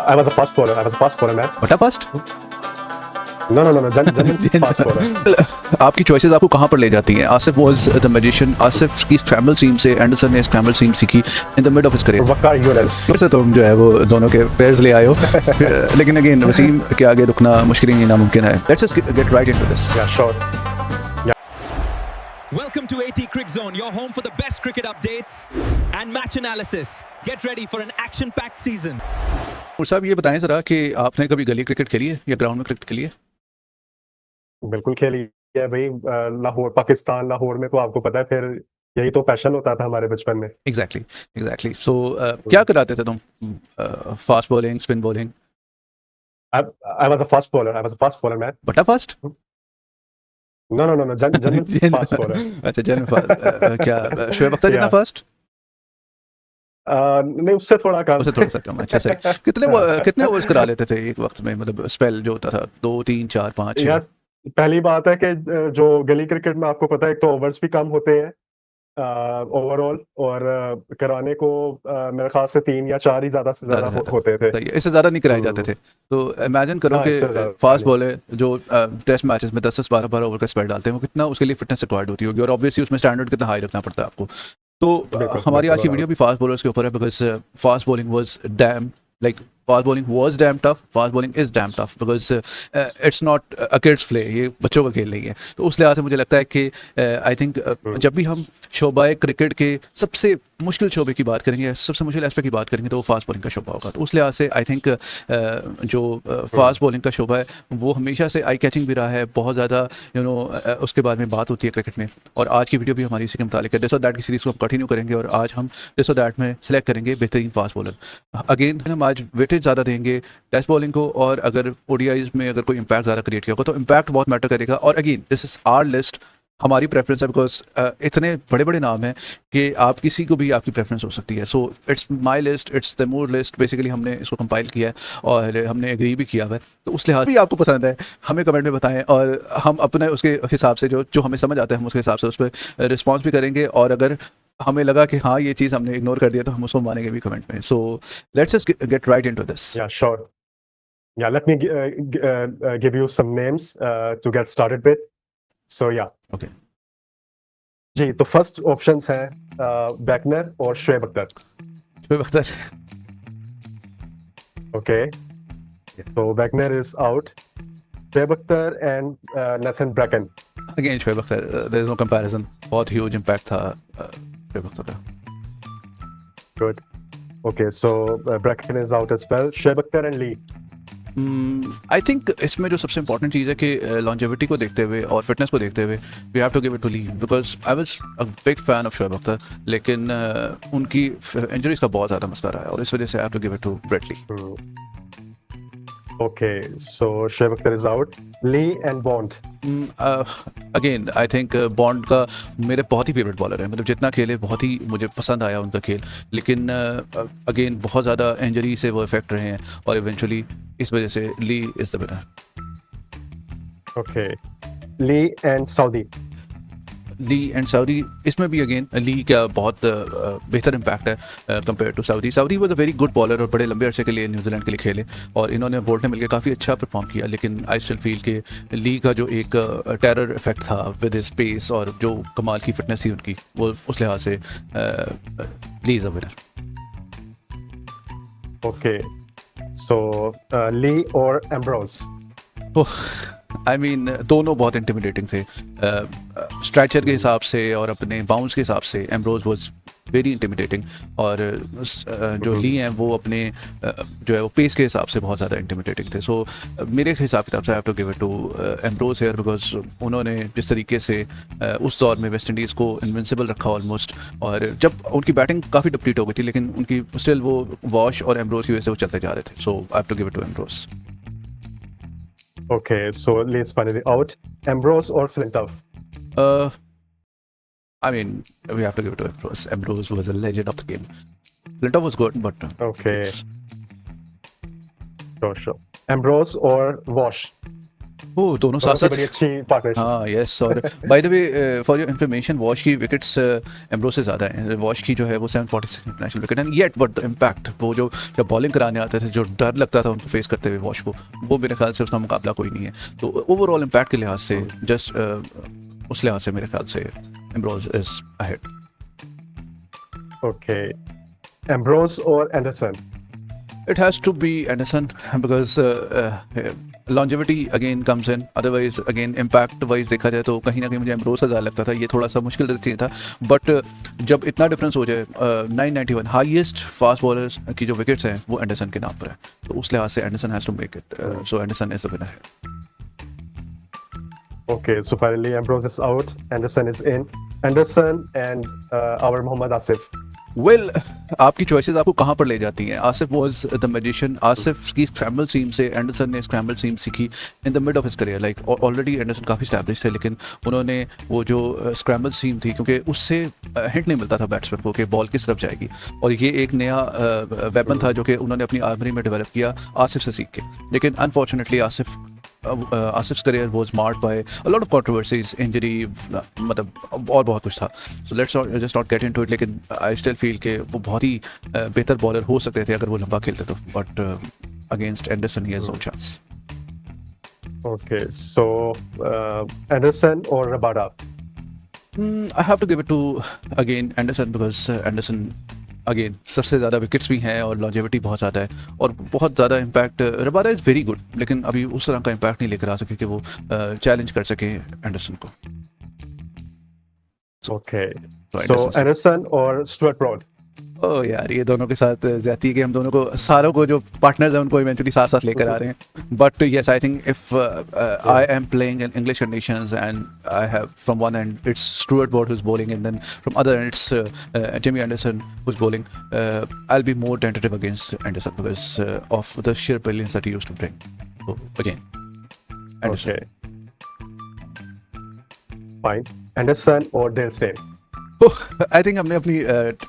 I was a fast bowler. I was a fast bowler, man. What a fast? No. Genuine fast bowler. आपकी choices आपको कहाँ पर ले जाती हैं? Asif was the magician. Asif की स्क्रैम्बल सीम से एंडरसन ने स्क्रैम्बल सीम सीखी in the mid of his career. Waqar Younis. वैसे तुम जो है वो दोनों के पेयर्स ले आए हो. लेकिन अगेन वसीम के आगे रुकना मुश्किल ही नामुमकिन है. Let's just get right into this. Yeah, sure. Welcome to AT Crick Zone, your home for the best cricket updates and match analysis. Get ready for an action-packed season. और साहब ये बताएं जरा कि आपने कभी गली क्रिकेट खेली है या ग्राउंड में क्रिकेट खेली है? बिल्कुल खेली है भाई. लाहौर, पाकिस्तान लाहौर में तो आपको पता है, फिर यही तो पैशन होता था हमारे बचपन में. एग्जैक्टली. सो क्या कराते थे तुम? Fast bowling, spin bowling? I was a fast bowler, man. बटा fast? No. Genuine fast bowler. अच्छा, जनरल. क्या शोएब अख्तर जितना Yeah. फास्ट? नहीं, उससे थोड़ा कम. उससे थोड़ा सा कम. अच्छा सही. कितने ओवर्स करा लेते थे एक वक्त में? मतलब स्पेल जो होता था 2 3 4 5 6. यार, पहली बात है कि जो गली क्रिकेट में आपको पता है, एक तो ओवर्स भी कम होते हैं ओवरऑल, और कराने को मेरे ख्याल से 3 या 4 ही ज्यादा से ज्यादा होते थे. सही है. इससे ज्यादा नहीं कराए जाते थे. तो इमेजिन करो हाँ, कि इससे ज्यादा फास्ट नहीं. बॉलर जो टेस्ट मैचेस में 10 12 ओवर का स्पेल डालते हैं, वो कितना उसके लिए फिटनेस रिक्वायर्ड होती होगी, और ऑब्वियसली उसमें स्टैंडर्ड कितना हाई रखना पड़ता है आपको. तो हमारी आज की वीडियो भी फास्ट बॉलर्स के ऊपर है, because fast bowling was dam fast bowling was damn tough. Fast bowling is damn tough because it's not a kids play. ये बच्चों का खेल नहीं है. तो उस लिहाज से मुझे लगता है कि आई थिंक जब भी हम शोबा क्रिकेट के सबसे मुश्किल शोबे की बात करेंगे, सबसे मुश्किल एस्पेक्ट की बात करेंगे, तो वो फास्ट बॉलिंग का शोबा होगा. तो उस लिहाज से आई थिंक जो फास्ट बॉलिंग का शोबा है वो हमेशा से आई कैचिंग भी रहा है. बहुत ज़्यादा उसके बारे में बात होती है क्रिकेट में, और आज की वीडियो भी हमारी इसी के मुतालिक है. दिस और दैट की सीरीज़ को हम कंटिन्यू करेंगे, और आज हम दिस और दैट में सेलेक्ट करेंगे बेहतरीन फास्ट बॉलर. अगेन हम आज वेटेज ज़्यादा देंगे टेस्ट बॉलिंग को, और अगर ओडीआईज में अगर कोई इम्पैक्ट ज़्यादा क्रिएट किया होगा तो इम्पैक्ट बहुत मैटर करेगा. और again this is our list, हमारी प्रेफरेंस है, बिकॉज इतने बड़े बड़े नाम हैं कि आप किसी को भी आपकी प्रेफरेंस हो सकती है. So it's my list, it's Taimur list. Basically हमने इसको कंपाइल किया है और हमने एग्री भी किया हुआ है. तो उस लिहाज भी आपको पसंद है हमें कमेंट में बताएं, और हम अपने उसके हिसाब से जो हमें समझ आता है हम उसके हिसाब से उस पर रिस्पॉन्स भी करेंगे, और अगर हमें लगा कि हाँ ये चीज़ हमने इग्नोर कर दिया तो हम उसको मानेंगे भी कमेंट में. सो let's just get right into this. Yeah, sure. Yeah, let me give you some names to get started with. So yeah. Okay. जी, तो फर्स्ट ऑप्शंस हैं बैकनर और Shoaib Akhtar. Shoaib Akhtar. Okay. So Wagner is out. Shoaib Akhtar and Nathan Bracken. Again Shoaib Akhtar, there is no comparison. बहुत huge impact था शोएब अख्तर का. Good. Okay, so Bracken is out as well. Shoaib Akhtar and Lee. I think इसमें जो सबसे important चीज़ है कि longevity को देखते हुए और फिटनेस को देखते हुए we have to give it to Lee, because I was a big fan of Shoaib Akhtar, लेकिन उनकी इंजरीज का बहुत ज़्यादा मसला रहा है, और इस वजह से I have to give it to Brett Lee. Okay, so Shoaib Akhtar is out. Lee and Bond. Again I think Bond का मेरे बहुत ही फेवरेट बॉलर है. मतलब जितना खेले बहुत ही मुझे पसंद आया उनका खेल, लेकिन अगेन बहुत ज़्यादा इंजरी से वो इफेक्ट रहे हैं, और इवेंचुअली इस वजह से Lee is the winner. Okay. Lee and Saudi. Lee and Saudi, इसमें भी अगेन ली का बहुत बेहतर इम्पैक्ट है compare to Saudi. Saudi was a very good bowler और बड़े लंबे अरसे के लिए न्यूजीलैंड के लिए खेले, और इन्होंने बोल्ट ने मिलकर काफ़ी अच्छा परफॉर्म किया, लेकिन आई स्टिल फील कि ली का जो एक टेरर इफेक्ट था विद हिज पेस और जो कमाल की फिटनेस थी उनकी, वो उस लिहाज से Lee is a winner. Okay. So Lee or Ambrose. I mean दोनों बहुत इंटिमिडेटिंग थे. स्ट्रैचर के हिसाब से और अपने बाउंस के हिसाब से एम्ब्रोज वाज वेरी इंटिमिडेटिंग, और जो ली हैं वो अपने जो है वो पेस के हिसाब से बहुत ज़्यादा इंटिमिडेटिंग थे. सो मेरे हिसाब किताब से I have to give it to Ambrose here, because उन्होंने जिस तरीके से उस दौर में वेस्ट इंडीज़ को इनविंसिबल रखा ऑलमोस्ट, और जब उनकी बैटिंग काफ़ी डिप्लीट हो गई थी, लेकिन उनकी स्टिल वो वॉश और एम्ब्रोज की वजह से वो चलते जा रहे थे. So I have to give it to Ambrose. Okay, so Lee's finally out. Ambrose or Flintoff? I mean, we have to give it to Ambrose. Ambrose was a legend of the game. Flintoff was good, but Okay. Sure. Ambrose or Wash? वो दोनों साथ दोनों की साथ बड़ी अच्छी partnership. हाँ yes. और by the way for your information wash की विकेट्स एम्ब्रोज से ज़्यादा हैं। वॉश की जो है वो 746 international wicket and yet but the impact वो जो जब बॉलिंग कराने आते थे जो डर लगता था उनको फेस करते हुए वॉश को, वो मेरे ख्याल से उसका मुकाबला कोई नहीं है। तो ओवरऑल इम्पैक्ट के लिहाज से जस्ट उस लिहाज से मेरे ख्याल से Ambrose is ahead. Okay, Ambrose और Anderson? It has to be Anderson because longevity again comes in. Otherwise again impact wise देखा जाए तो कहीं ना कहीं मुझे एम्ब्रोज ज़्यादा लगता था, ये थोड़ा सा मुश्किल चीज़ था। बट जब इतना डिफरेंस हो जाए 991 हाईएस्ट फास्ट बॉलर्स की जो विकेट्स हैं वो एंडरसन के नाम पर है, तो उस लिहाज से Anderson has to make it. So Anderson is the winner. Okay, so finally Ambrose is out, Anderson is in. Anderson and our Mohammad Asif. Well आपकी चॉइसेस आपको कहाँ पर ले जाती हैं? Asif was the magician. Asif की स्क्रैम्बल सीम से एंडरसन ने स्क्रैम्बल सीम सीखी in the mid of his career. Like already Anderson काफ़ी स्टैब्लिश थे, लेकिन उन्होंने वो जो स्क्रैम्बल सीम थी, क्योंकि उससे हिंट नहीं मिलता था बैट्समैन को कि बॉल किस तरफ जाएगी, और ये एक नया वेपन था जो कि उन्होंने अपनी आर्मरी में डेवलप किया आसिफ से सीख के। लेकिन unfortunately Asif's career was marked by a lot of controversies, injury, मतलब और बहुत कुछ था। So let's just not get into it. लेकिन आई स्टिल फील कि वो बहुत ही बेहतर बॉलर हो सकते थे अगर वो लंबा खेलते तो, but against Anderson he has no chance. Okay, so Anderson or Rabada? I have to give it to again Anderson because Anderson again सबसे ज़्यादा विकेट्स भी हैं और लॉन्जेविटी बहुत ज़्यादा है और बहुत ज़्यादा impact. Rabada is very good, लेकिन अभी उस तरह का इम्पैक्ट नहीं लेकर आ सके कि वो चैलेंज कर सके एंडरसन को। Okay, So so Anderson or Stuart Broad? ओ यार ये दोनों के साथ ज्यादती है कि हम दोनों को सारों को जो पार्टनर्स हैं उनको इवेंचुअली साथ साथ लेकर आ रहे हैं। But yes I think if I am playing in English conditions and I have from one end it's Stuart Broad who is bowling and then from other end it's Jimmy Anderson who is bowling, I will be more tentative against Anderson because of the sheer brilliance that he used to bring. So again Anderson. Okay, fine. Anderson or Dale Steyn? I think हमने अपनी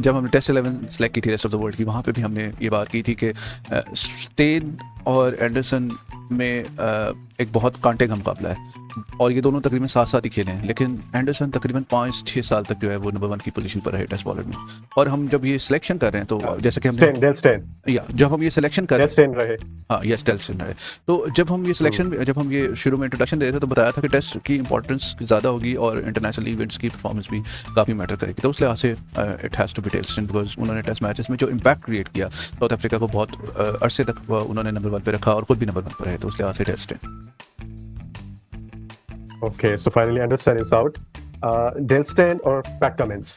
जब हमने test 11 select की थी rest of the world की, वहाँ पे भी हमने ये बात की थी कि स्टेन और एंडरसन में एक बहुत कांटे का मुकाबला है और ये दोनों तकरीबन साथ साथ ही खेले हैं, लेकिन एंडरसन तकरीबन 5-6 साल तक जो है वो नंबर 1 की पोजीशन पर रहे टेस्ट बॉलर में। और हम जब ये सिलेक्शन कर रहे हैं तो जैसे कि हम Dale Steyn. या जब हम ये सिलेक्शन कर Dale Steyn रहे। हाँ यस टेस्ट रहे, तो जब हम ये सिलेक्शन जब हम ये शुरू में इंट्रोडक्शन दे रहे थे तो बताया था कि टेस्ट की इंपॉर्टेंस ज़्यादा होगी और इंटरनेशनल इवेंट्स की परफॉर्मेंस भी काफ़ी मैटर करेगी। तो उस लिहाज से it has to be Dale Steyn because उन्होंने टेस्ट मैचेस में जो इम्पैक्ट क्रिएट किया साउथ अफ्रीका को बहुत अरसे तक उन्होंने नंबर 1 पे रखा और खुद भी नंबर 1 पर रहे, तो उस लिहाज से Dale Steyn. Okay, so finally Anderson is out. Dale Steyn or Pat Cummins?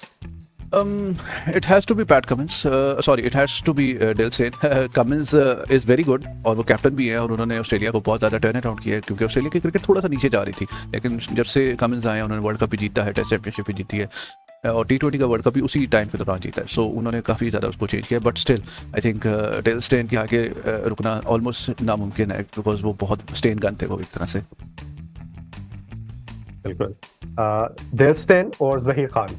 It has to be Pat Cummins. Sorry, it has to be Dale Steyn. Cummins is very good और वो captain भी है और उन्होंने Australia को बहुत ज़्यादा turn around किया है क्योंकि ऑस्ट्रेलिया की क्रिकेट थोड़ा सा नीचे जा रही थी, लेकिन जब से कमिंस आए उन्होंने वर्ल्ड कप भी जीता है, टेस्ट चैंपियनशिप भी जीती है और T20 का वर्ल्ड कप भी उसी टाइम के दौरान जीता है। सो उन्होंने काफ़ी ज़्यादा उसको चेंज किया, but still I think Dale Steyn के आगे रुकना ऑलमोस्ट नामुमकिन है बिकॉज वो बहुत स्टेन गन थे वो एक तरह से। बिल्कुल। Dale Steyn और Zaheer Khan?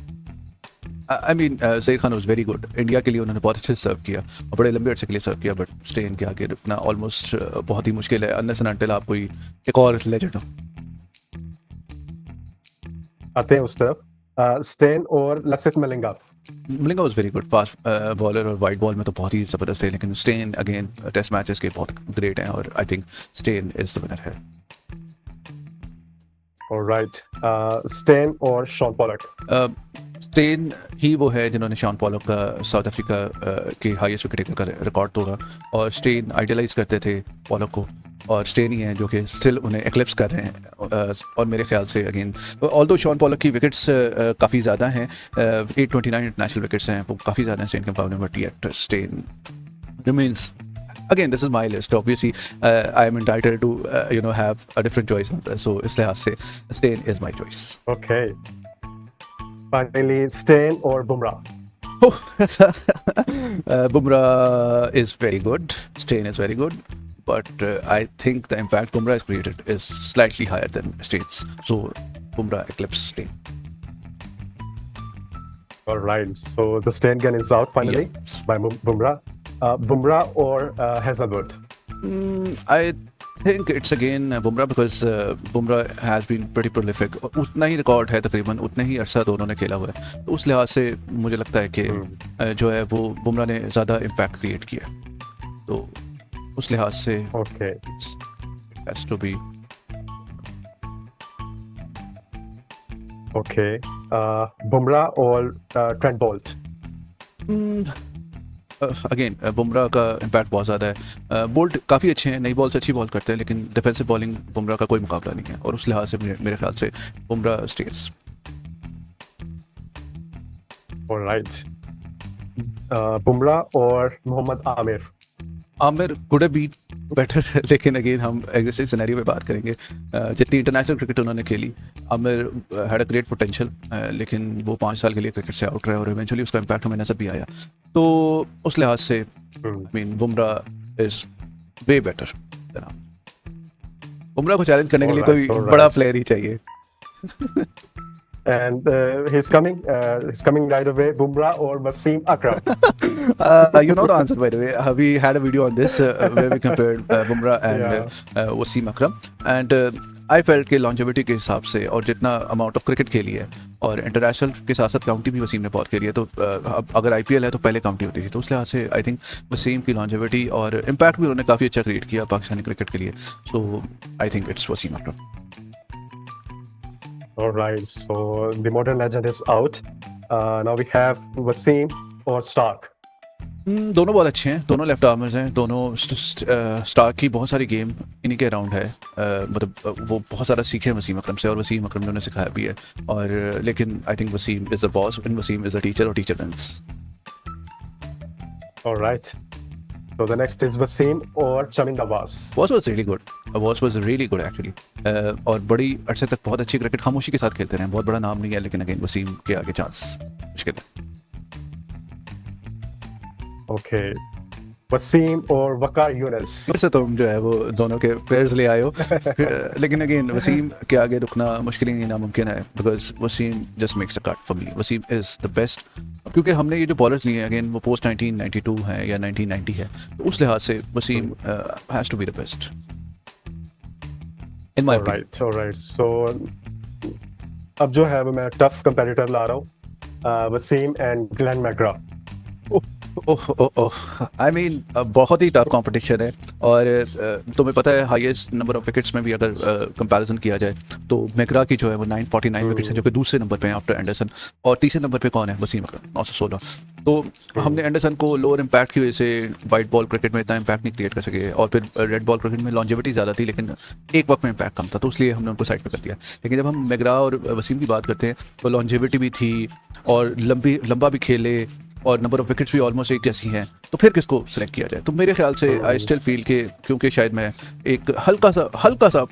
I mean Zaheer Khan was very good, India के लिए उन्होंने बहुत अच्छे से सर्व किया और बड़े लंबे अर्से के लिए सर्व किया, बट स्टेन के आगे रुकना ऑलमोस्ट बहुत ही मुश्किल है अनलेस एंड अनटिल आप कोई एक और लेजेंड हो। आते हैं उस तरफ। Steyn और Lasith Malinga? Malinga was very good, fast bowler और वाइड बॉल में तो बहुत ही ज़बरदस्त है, लेकिन स्टेन अगेन टेस्ट मैचेस के बहुत ग्रेट हैं और I think stain is the winner है। Alright, Steyn और शॉन पॉलक? स्टेन ही वो है जिन्होंने शॉन पॉलक का साउथ अफ्रीका के हाईएस्ट विकेट का रिकॉर्ड तोड़ा और स्टेन आइडियलाइज करते थे पॉलक को और स्टेन ही हैं जो कि स्टिल उन्हें एक्लिप्स कर रहे हैं और मेरे ख्याल से अगेन ऑल्दो शॉन पॉलक की विकेट्स काफ़ी ज़्यादा हैं, 829 इंटरनेशनल विकेट्स हैं, वो काफ़ी ज़्यादा हैं स्टेन के मुकाबले में, but yet Steyn remains. Again, this is my list. Obviously, I am entitled to have a different choice. So इस लिहाज से Steyn is my choice. Okay. Finally, Steyn और Bumrah? Bumrah is very good. Steyn is very good. But I think the impact Bumrah has created is slightly higher than Steyn's. So Bumrah eclipses Steyn. All right. So the Steyn gun is out finally by Bumrah. Bumrah or Hazelwood? I think it's again Bumrah because Bumrah has been pretty prolific. उतना ही record है तकरीबन, उतने ही अरसा दोनों ने खेला हुआ है, तो उस लिहाज से मुझे लगता है कि जो है वो बुमराह ने ज़्यादा इम्पैक्ट क्रिएट किया, तो उस लिहाज से Okay. has to be Okay. Bumrah or Trent Bolt? Again Bumrah का इम्पैक्ट बहुत ज़्यादा है. बोल्ट काफ़ी अच्छे हैं, नई बॉल से अच्छी बॉल करते हैं, लेकिन डिफेंसिव बॉलिंग बुमराह का कोई मुकाबला नहीं है, और उस लिहाज से मेरे ख्याल से Bumrah stage. All right. Bumrah or Mohammad Amir? Amir could have been better, लेकिन अगेन हम एग्जिस्टिंग सिनेरियो पे बात करेंगे. जितनी इंटरनेशनल क्रिकेट उन्होंने खेली, Amir had a great potential, लेकिन वो 5 साल के लिए क्रिकेट से आउट रहे और इवेंचुअली उसका इम्पैक्ट हमें नजर भी आया, तो उस लिहाज से I mean Bumrah is way better. Bumrah को चैलेंज करने के लिए कोई बड़ा प्लेयर ही चाहिए. And he's coming right away. Bumrah or Wasim Akram? You know the answer, by the way. We had a video on this where we compared Bumrah and Wasim Akram, and I felt कि longevity के हिसाब से और जितना amount of cricket खेली है, और international के साथ साथ काउंटी भी वसीम ने बहुत खेली है, तो अब अगर IPL है तो पहले काउंटी होती थी, तो उस लिहाज से आई थिंक वसीम की longevity और इम्पैक्ट भी उन्होंने काफ़ी अच्छा क्रिएट किया पाकिस्तानी क्रिकेट के लिए, so I think it's Wasim Akram. All right. So the modern legend is out. Now we have Wasim or Stark. दोनों बहुत अच्छे हैं, दोनों लेफ्ट आर्मर्स हैं, दोनों स्टार्क की बहुत सारी गेम इन्हीं के अराउंड है, मतलब वो बहुत सारा सीखे हैं वसीम अकरम से, और वसीम अकरम ने उन्हें सिखाया भी है, और लेकिन I think Wasim is the boss and Wasim is the teacher, और teacher wins. All right. So the next is Wasim or Chamin Nawaz. Vaas was really good, Vaas was really good actually, और बड़ी अरसे तक बहुत अच्छी क्रिकेट खामोशी के साथ खेलते रहे, बहुत बड़ा नाम नहीं है, लेकिन अगेन वसीम के आगे चांस मुश्किल है. Okay. Wasim or Waqar Younis. फिर से तुम जो है वो दोनों के पेयर्स ले आए हो, लेकिन अगेन वसीम के आगे रुकना मुश्किल ही नहीं, नामुमकिन है, because Wasim just makes a cut for me. Wasim is the best, क्योंकि हमने ये जो बॉलर्स लिए हैं अगेन वो पोस्ट 1992 हैं या 1990 है, तो उस लिहाज से Wasim has to be the best in my All right. All right. So अब जो है वो मैं टफ कंपैरेटर ला रहा हूँ, Wasim and Glenn McGrath. I mean बहुत ही टफ कंपटीशन है, और तुम्हें पता है हाईएस्ट नंबर ऑफ विकेट्स में भी अगर कंपैरिजन किया जाए तो मैकग्रा की जो है वो 949 विकेट्स हैं, जो कि दूसरे नंबर पे हैं आफ्टर एंडरसन, और तीसरे नंबर पे कौन है? वसीम अकरम 916. तो हमने एंडरसन को लोअर इम्पैक्ट की वजह से वाइट बॉल क्रिकेट में इतना इम्पैक्ट नहीं क्रिएट कर सके, और फिर रेड बॉल क्रिकेट में लॉन्जेविटी ज़्यादा थी, लेकिन एक वक्त में इम्पैक्ट कम था, तो इसलिए हमने उनको साइड पे कर दिया. लेकिन जब हम मैकग्रा और वसीम की बात करते हैं तो लॉन्जेविटी भी थी, और लंबा भी खेले, और नंबर ऑफ विकेट्स भी ऑलमोस्ट एक जैसी हैं, तो फिर किसको सेलेक्ट किया जाए? तो मेरे ख्याल से आई स्टिल फील के, क्योंकि शायद मैं एक हल्का सा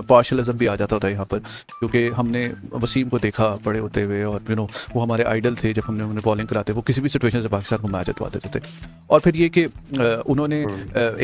पार्शलिज्म भी आ जाता था यहाँ पर, क्योंकि हमने वसीम को देखा बड़े होते हुए, और वो हमारे आइडल थे, जब हमने उन्हें बॉलिंग कराते वो किसी भी सिचुएशन से पाकिस्तान को मैच जितवा देते थे. और फिर ये कि उन्होंने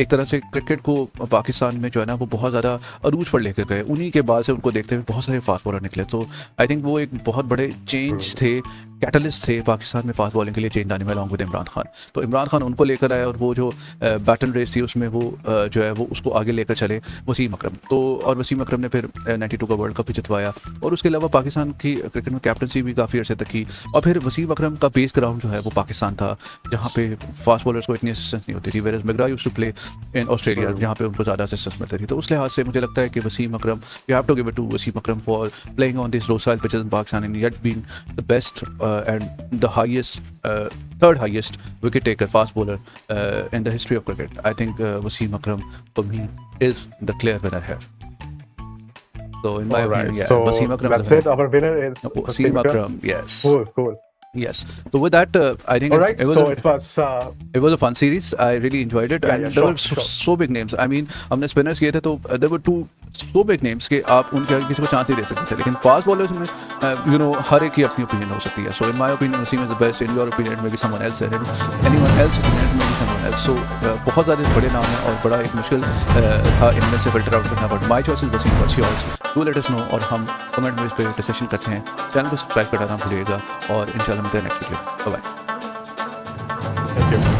एक तरह से क्रिकेट को पाकिस्तान में जो है ना वो बहुत ज़्यादा अरूज पर लेकर गए, उन्हीं के बाद से उनको देखते हुए बहुत सारे फास्ट बॉलर निकले, तो आई थिंक वो एक बहुत बड़े चेंज थे, कैटलिस्ट थे पाकिस्तान में फास्ट बॉलिंग के लिए चेंज आने में, अलॉन्ग विद इमरान खान. तो इमरान खान उनको लेकर आए, और वो जो बैटन रेस थी उसमें वो जो है वो उसको आगे लेकर चले वसीम अकरम. तो और वसीम अकरम ने फिर 92 का वर्ल्ड कप भी जितवाया, और उसके अलावा पाकिस्तान की क्रिकेट में कैप्टनसी भी काफ़ी अर्से तक की. और फिर वसीम अकरम का बेस ग्राउंड जो है वो पाकिस्तान था, जहाँ पे फास्ट बॉलर्स को इतनी असिस्टेंस नहीं होती थी, whereas McGrath used to play in Australia, जहाँ पे उनको ज़्यादा असिस्टेंस मिलती थी. तो उस लिहाज से मुझे लगता है कि Wasim Akram, you have to give it to Wasim Akram for playing on this low soil pitches in Pakistan and yet being the best and the third highest wicket taker, fast bowler in the history of cricket. I think Wasim Akram for me is the clear winner here. So in my opinion, yeah, So Wasim Akram. that's it. Our winner is Wasim Akram. Yes. Cool. Yes. So with that, I think All right. it was a fun series. I really enjoyed it, and there were so big names. I mean, हमने spinners किए थे, तो there were two so big names कि आप उनके आगे किसी को चांस ही दे सकते थे, लेकिन फास्ट बॉलर्स में हर एक की अपनी ओपिनियन हो सकती है. So in my opinion, Wasim is the best. In your opinion, maybe someone else, and anyone else opinion, maybe someone else. So बहुत सारे बड़े नाम हैं, और बड़ा एक मुश्किल था इनमें से फिल्टर आउट करना, but my choice is Wasim. What's yours? Do let us know, और हम कमेंट में इस पर डिस्कशन करते हैं. चैनल को सब्सक्राइब करना ना भूलिएगा, और इंशाल्लाह मिलते हैं next video. Bye bye. Thank you.